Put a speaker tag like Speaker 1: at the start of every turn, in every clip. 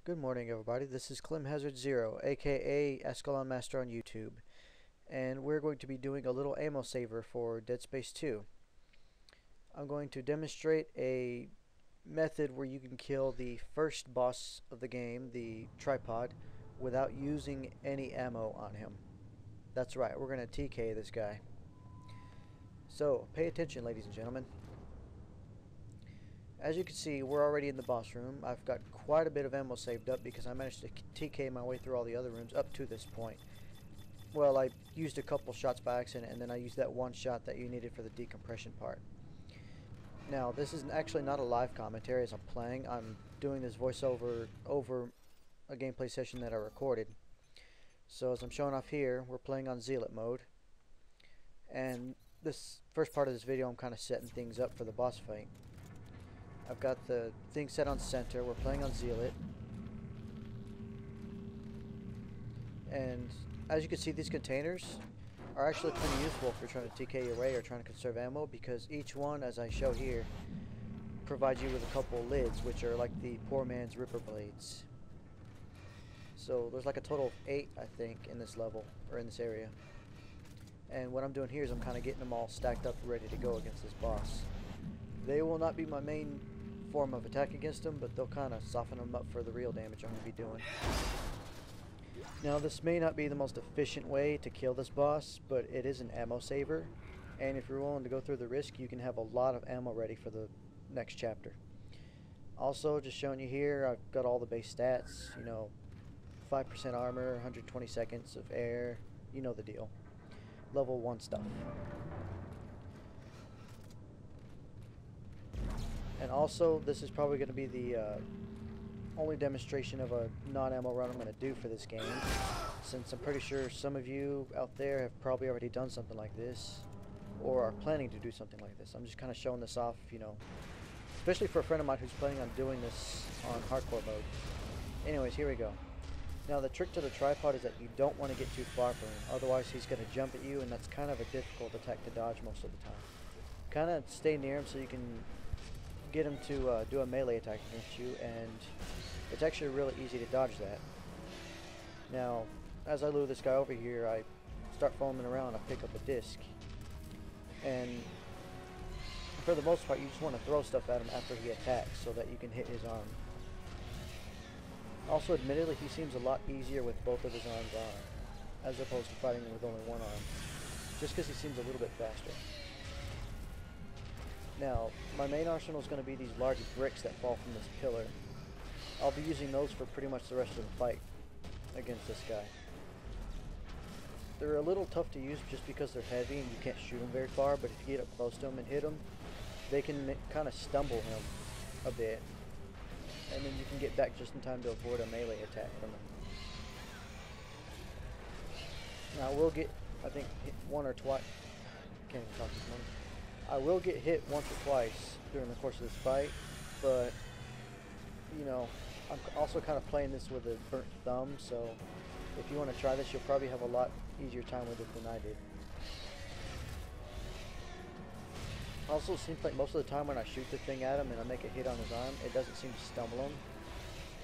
Speaker 1: Good morning, everybody. This is Clem Hazard Zero, aka Escalon Master on YouTube, and we're going to be doing a little ammo saver for Dead Space 2. I'm going to demonstrate a method where you can kill the first boss of the game, the tripod, without using any ammo on him. That's right, we're going to TK this guy. So, pay attention, ladies and gentlemen. As you can see, we're already in the boss room. I've got quite a bit of ammo saved up because I managed to TK my way through all the other rooms up to this point. Well, I used a couple shots by accident, and then I used that one shot that you needed for the decompression part. Now, this is actually not a live commentary as I'm playing. I'm doing this voiceover over a gameplay session that I recorded. So as I'm showing off here, we're playing on Zealot mode. And this first part of this video, I'm kind of setting things up for the boss fight. I've got the thing set on center. We're playing on Zealot. And as you can see, these containers are actually pretty useful if you're trying to TK your way or trying to conserve ammo, because each one, as I show here, provides you with a couple lids, which are like the poor man's ripper blades. So there's like a total of 8, I think, in this level, or in this area. And what I'm doing here is I'm kind of getting them all stacked up ready to go against this boss. They will not be my main form of attack against them, but they'll kind of soften them up for the real damage I'm going to be doing. Now, this may not be the most efficient way to kill this boss, but it is an ammo saver, and if you're willing to go through the risk, you can have a lot of ammo ready for the next chapter. Also, just showing you here, I've got all the base stats, 5% armor, 120 seconds of air, you know the deal. Level 1 stuff. And also, this is probably going to be the only demonstration of a non-ammo run I'm going to do for this game, since I'm pretty sure some of you out there have probably already done something like this, or are planning to do something like this. I'm just kind of showing this off, especially for a friend of mine who's planning on doing this on hardcore mode. Anyways, here we go. Now, the trick to the tripod is that you don't want to get too far from him, otherwise he's going to jump at you, and that's kind of a difficult attack to dodge most of the time. Kind of stay near him so you can get him to do a melee attack against you, and it's actually really easy to dodge that. Now, as I lure this guy over here, I start foaming around, I pick up a disc, and for the most part you just want to throw stuff at him after he attacks so that you can hit his arm. Also, admittedly, he seems a lot easier with both of his arms on, as opposed to fighting with only one arm, just because he seems a little bit faster. Now, my main arsenal is going to be these large bricks that fall from this pillar. I'll be using those for pretty much the rest of the fight against this guy. They're a little tough to use just because they're heavy and you can't shoot them very far, but if you get up close to them and hit them, they can kind of stumble him a bit, and then you can get back just in time to avoid a melee attack from him. Now, I will get, I think, hit one or twice. Can't even talk this morning. I will get hit once or twice during the course of this fight, but, I'm also kind of playing this with a burnt thumb, so if you want to try this, you'll probably have a lot easier time with it than I did. Also, it seems like most of the time when I shoot the thing at him and I make a hit on his arm, it doesn't seem to stumble him.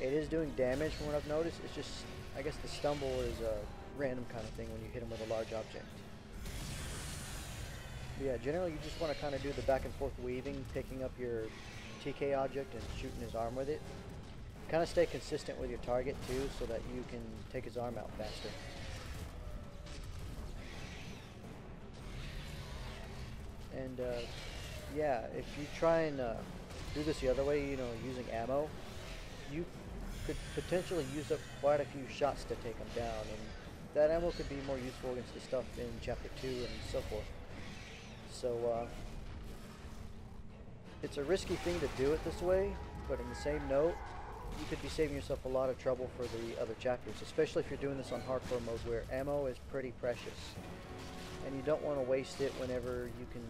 Speaker 1: It is doing damage from what I've noticed, it's just, I guess the stumble is a random kind of thing when you hit him with a large object. Yeah, generally you just want to kind of do the back and forth weaving, picking up your TK object and shooting his arm with it. Kind of stay consistent with your target too, so that you can take his arm out faster. And yeah, if you try and do this the other way, using ammo, you could potentially use up quite a few shots to take him down, and that ammo could be more useful against the stuff in Chapter 2 and so forth. So, it's a risky thing to do it this way, but in the same note, you could be saving yourself a lot of trouble for the other chapters, especially if you're doing this on hardcore mode where ammo is pretty precious. And you don't want to waste it whenever you can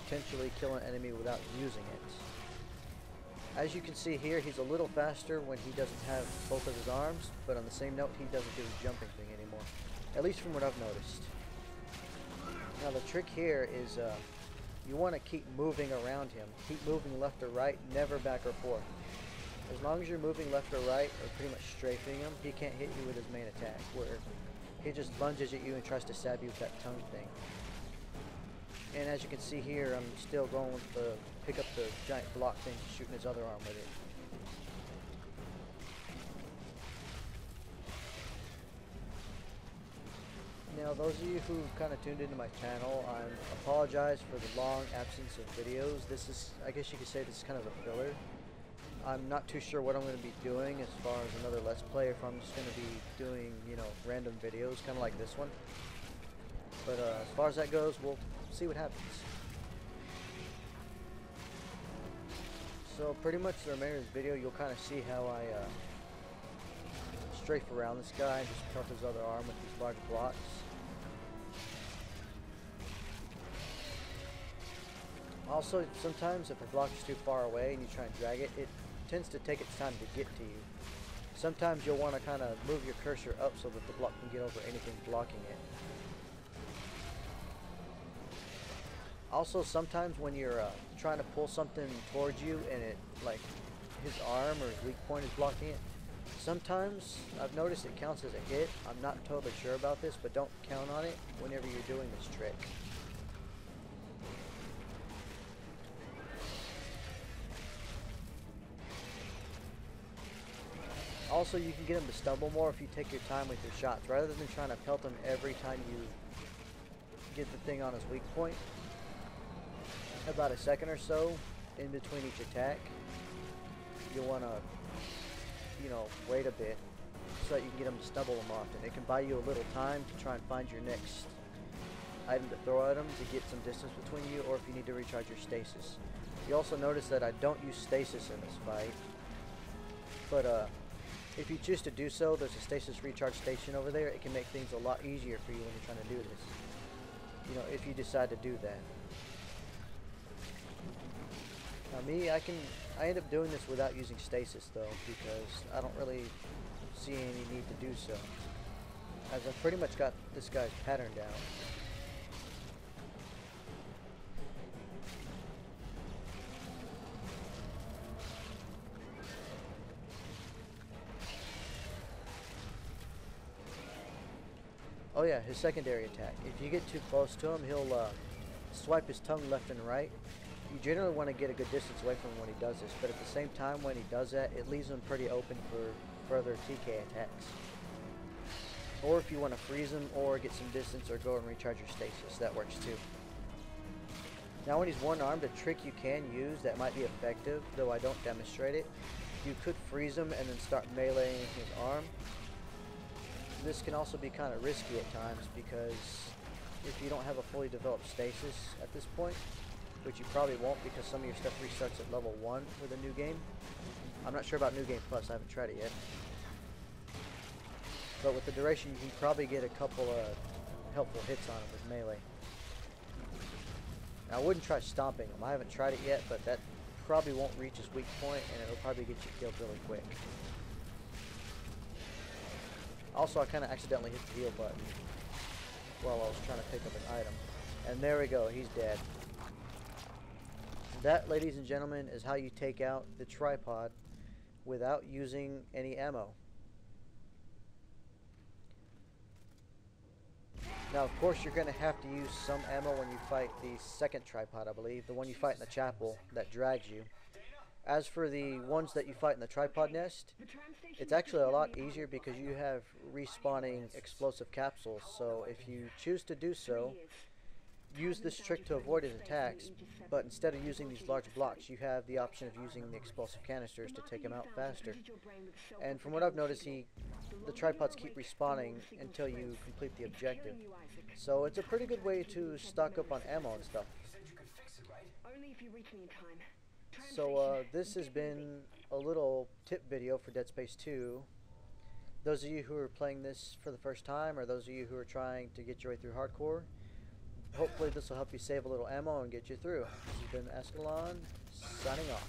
Speaker 1: potentially kill an enemy without using it. As you can see here, he's a little faster when he doesn't have both of his arms, but on the same note, he doesn't do his jumping thing anymore. At least from what I've noticed. Now the trick here is you want to keep moving around him. Keep moving left or right, never back or forth. As long as you're moving left or right, or pretty much strafing him, he can't hit you with his main attack, where he just lunges at you and tries to stab you with that tongue thing. And as you can see here, I'm still going with the pick up the giant block thing, shooting his other arm with it. Now, those of you who kind of tuned into my channel, I apologize for the long absence of videos. This is, I guess you could say, this is kind of a filler. I'm not too sure what I'm going to be doing as far as another Let's Play, if I'm just going to be doing, you know, random videos, kind of like this one. But as far as that goes, we'll see what happens. So pretty much the remainder of this video, you'll kind of see how I strafe around this guy and just cut his other arm with these large blocks. Also, sometimes if a block is too far away and you try and drag it, it tends to take its time to get to you. Sometimes you'll want to kind of move your cursor up so that the block can get over anything blocking it. Also, sometimes when you're trying to pull something towards you and it, like, his arm or his weak point is blocking it, sometimes I've noticed it counts as a hit. I'm not totally sure about this, but don't count on it whenever you're doing this trick. Also, you can get him to stumble more if you take your time with your shots, rather than trying to pelt him every time you get the thing on his weak point. About a second or so in between each attack, you'll want to, you know, wait a bit so that you can get him to stumble him often. It can buy you a little time to try and find your next item to throw at him to get some distance between you, or if you need to recharge your stasis. You also notice that I don't use stasis in this fight, but if you choose to do so, there's a stasis recharge station over there. It can make things a lot easier for you when you're trying to do this. You know, if you decide to do that. Now me, I end up doing this without using stasis though, because I don't really see any need to do so, as I've pretty much got this guy's pattern down. Oh yeah, his secondary attack. If you get too close to him, he'll swipe his tongue left and right. You generally want to get a good distance away from him when he does this, but at the same time when he does that, it leaves him pretty open for further TK attacks. Or if you want to freeze him or get some distance or go and recharge your stasis, that works too. Now when he's one-armed, a trick you can use that might be effective, though I don't demonstrate it, you could freeze him and then start meleeing his arm. This can also be kind of risky at times, because if you don't have a fully developed stasis at this point, which you probably won't because some of your stuff restarts at level 1 with a new game. I'm not sure about New Game Plus, I haven't tried it yet. But with the duration, you can probably get a couple of helpful hits on him with melee. Now, I wouldn't try stomping him. I haven't tried it yet, but that probably won't reach his weak point, and it'll probably get you killed really quick. Also, I kind of accidentally hit the heal button while I was trying to pick up an item. And there we go, he's dead. That, ladies and gentlemen, is how you take out the tripod without using any ammo. Now, of course, you're going to have to use some ammo when you fight the second tripod, I believe, the one you fight in the chapel that drags you. As for the ones that you fight in the tripod nest, it's actually a lot easier because you have respawning explosive capsules, so if you choose to do so, use this trick to avoid his attacks, but instead of using these large blocks, you have the option of using the explosive canisters to take him out faster. And from what I've noticed, the tripods keep respawning until you complete the objective. So it's a pretty good way to stock up on ammo and stuff. So this has been a little tip video for Dead Space 2. Those of you who are playing this for the first time, or those of you who are trying to get your way through hardcore, hopefully this will help you save a little ammo and get you through. This has been Escalon, signing off.